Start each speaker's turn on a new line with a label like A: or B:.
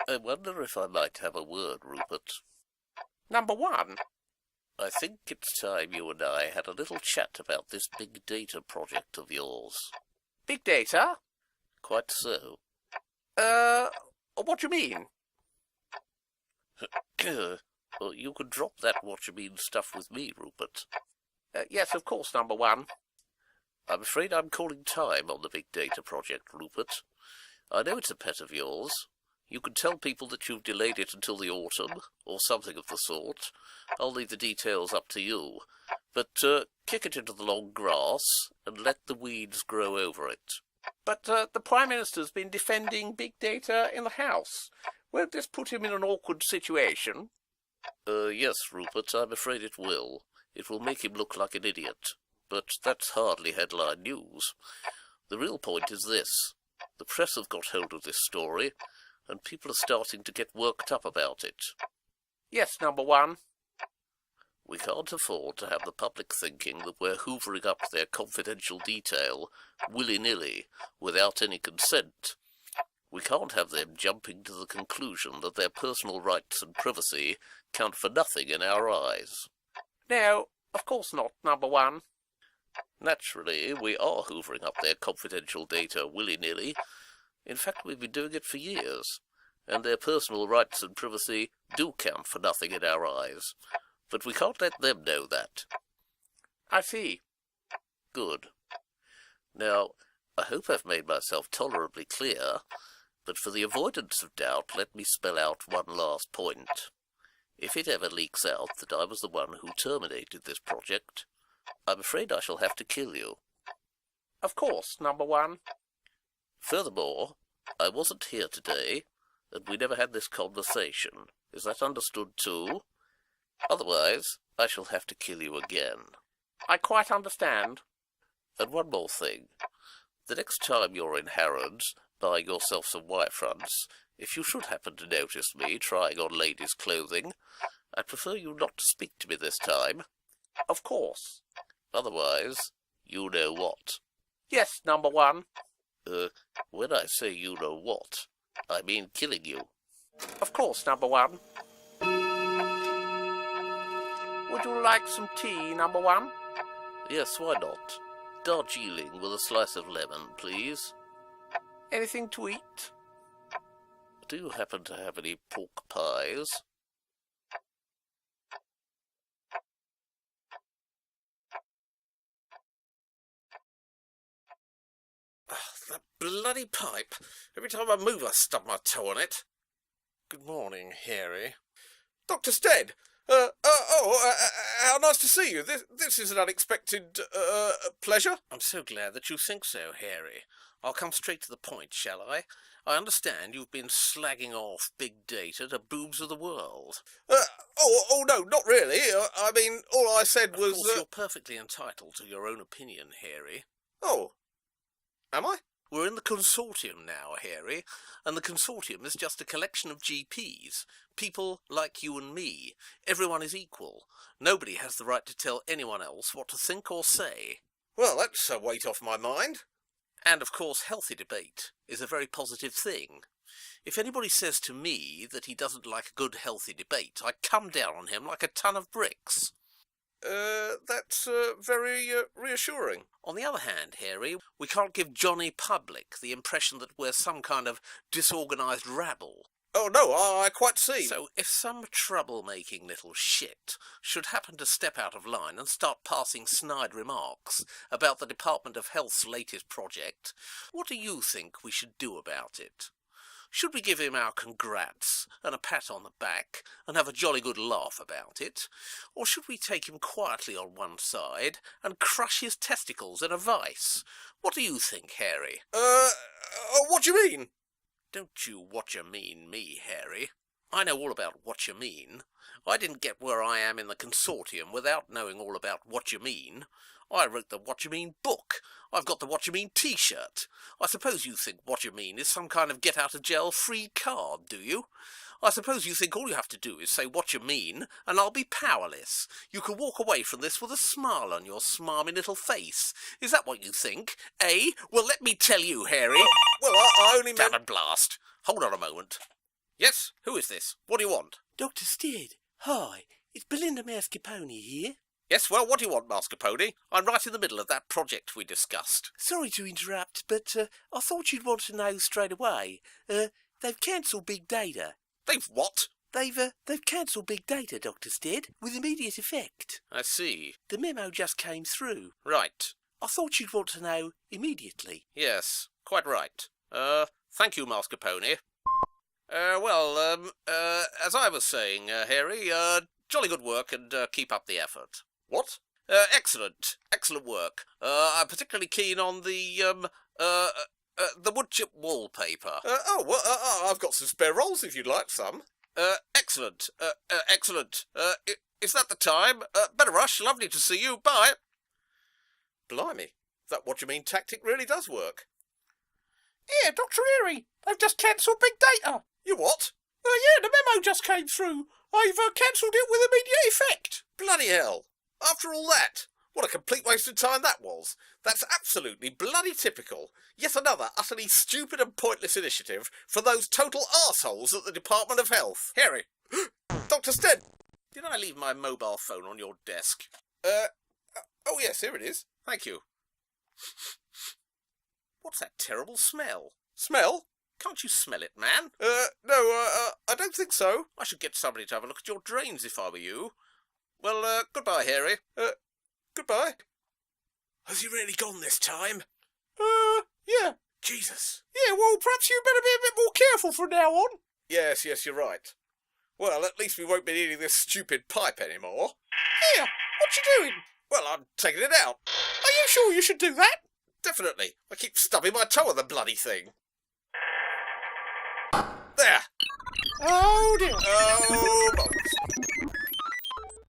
A: I wonder if I might have a word, Rupert.
B: Number one.
A: I think it's time you and I had a little chat about this big data project of yours.
B: Big data?
A: Quite so.
B: What do you mean?
A: Well, you could drop that what you mean stuff with me, Rupert.
B: Yes, of course, number one.
A: I'm afraid I'm calling time on the big data project, Rupert. I know it's a pet of yours. You can tell people that you've delayed it until the autumn, or something of the sort. I'll leave the details up to you. But kick it into the long grass, and let the weeds grow over it.
B: But the Prime Minister's been defending big data in the House. Won't this put him in an awkward situation?
A: Yes, Rupert, I'm afraid it will. It will make him look like an idiot. But that's hardly headline news. The real point is this. The press have got hold of this story, and people are starting to get worked up about it.
B: Yes, number one.
A: We can't afford to have the public thinking that we're hoovering up their confidential detail willy-nilly, without any consent. We can't have them jumping to the conclusion that their personal rights and privacy count for nothing in our eyes.
B: No, of course not, number one.
A: Naturally, we are hoovering up their confidential data willy-nilly. In fact, we've been doing it for years, and their personal rights and privacy do count for nothing in our eyes. But we can't let them know that.
B: I see.
A: Good. Now, I hope I've made myself tolerably clear, but for the avoidance of doubt, let me spell out one last point. If it ever leaks out that I was the one who terminated this project, I'm afraid I shall have to kill you.
B: Of course, number one.
A: Furthermore, I wasn't here today, and we never had this conversation. Is that understood too? Otherwise, I shall have to kill you again.
B: I quite understand.
A: And one more thing. The next time you're in Harrods, buying yourself some wire fronts, if you should happen to notice me trying on ladies' clothing, I'd prefer you not to speak to me this time.
B: Of course.
A: Otherwise, you know what.
B: Yes, number one.
A: When I say you know what, I mean killing you.
B: Of course, number one. Would you like some tea, number one?
A: Yes, why not? Darjeeling with a slice of lemon, please.
B: Anything to eat?
A: Do you happen to have any pork pies?
B: That bloody pipe. Every time I move, I stub my toe on it.
C: Good morning, Harry.
B: Dr Stead! How nice to see you. This is an unexpected, pleasure.
C: I'm so glad that you think so, Harry. I'll come straight to the point, shall I? I understand you've been slagging off big data to boobs of the world.
B: No, not really. I mean, all I said was...
C: Of course, you're perfectly entitled to your own opinion, Harry.
B: Oh, am I?
C: We're in the consortium now, Harry, and the consortium is just a collection of GPs, people like you and me. Everyone is equal. Nobody has the right to tell anyone else what to think or say.
B: Well, that's a weight off my mind.
C: And, of course, healthy debate is a very positive thing. If anybody says to me that he doesn't like a good, healthy debate, I come down on him like a ton of bricks.
B: That's very reassuring.
C: On the other hand, Harry, we can't give Johnny Public the impression that we're some kind of disorganised rabble.
B: Oh, no, I quite see.
C: So if some trouble-making little shit should happen to step out of line and start passing snide remarks about the Department of Health's latest project, what do you think we should do about it? Should we give him our congrats and a pat on the back and have a jolly good laugh about it? Or should we take him quietly on one side and crush his testicles in a vice? What do you think, Harry?
B: What do you mean?
C: Don't you what you mean me, Harry. I know all about what you mean. I didn't get where I am in the consortium without knowing all about what you mean. I wrote the What You Mean book. I've got the What You Mean t-shirt. I suppose you think What You Mean is some kind of get-out-of-jail-free card, do you? I suppose you think all you have to do is say what you mean, and I'll be powerless. You can walk away from this with a smile on your smarmy little face. Is that what you think? Eh? Well, let me tell you, Harry.
B: Well, I only meant...
C: Damn and blast. Hold on a moment. Yes? Who is this? What do you want?
B: Dr Stead, hi. It's Belinda Mascarpone here.
C: Yes, well, what do you want, Mascarpone? I'm right in the middle of that project we discussed.
B: Sorry to interrupt, but I thought you'd want to know straight away. They've cancelled Big.Data.
C: They've what?
B: They've cancelled Big.Data, Dr Stead, with immediate effect.
C: I see.
B: The memo just came through.
C: Right.
B: I thought you'd want to know immediately.
C: Yes, quite right. Thank you, Mascarpone. As I was saying, Harry, jolly good work and keep up the effort. What? Excellent. Excellent work. I'm particularly keen on the wood chip wallpaper. I've got some spare rolls if you'd like some. Excellent. Excellent. Is that the time? Better rush. Lovely to see you. Bye. Blimey. That what you mean tactic really does work.
B: Yeah, Dr Erie, they've just cancelled Big.Data.
C: You what?
B: Yeah, the memo just came through. I've cancelled it with immediate effect.
C: Bloody hell. After all that. What a complete waste of time that was. That's absolutely bloody typical. Yet another utterly stupid and pointless initiative from those total arseholes at the Department of Health. Harry. Dr Stead. Did I leave my mobile phone on your desk? Oh yes, here it is. Thank you. What's that terrible smell? Smell? Can't you smell it, man? No, I don't think so. I should get somebody to have a look at your drains if I were you. Well, goodbye, Harry. Goodbye. Has he really gone this time?
B: Yeah.
C: Jesus.
B: Yeah, well, perhaps you better be a bit more careful from now on.
C: Yes, you're right. Well, at least we won't be needing this stupid pipe anymore.
B: Here, what you doing?
C: Well, I'm taking it out.
B: Are you sure you should do that?
C: Definitely. I keep stubbing my toe on the bloody thing. There.
B: Oh dear.
C: Oh, bother.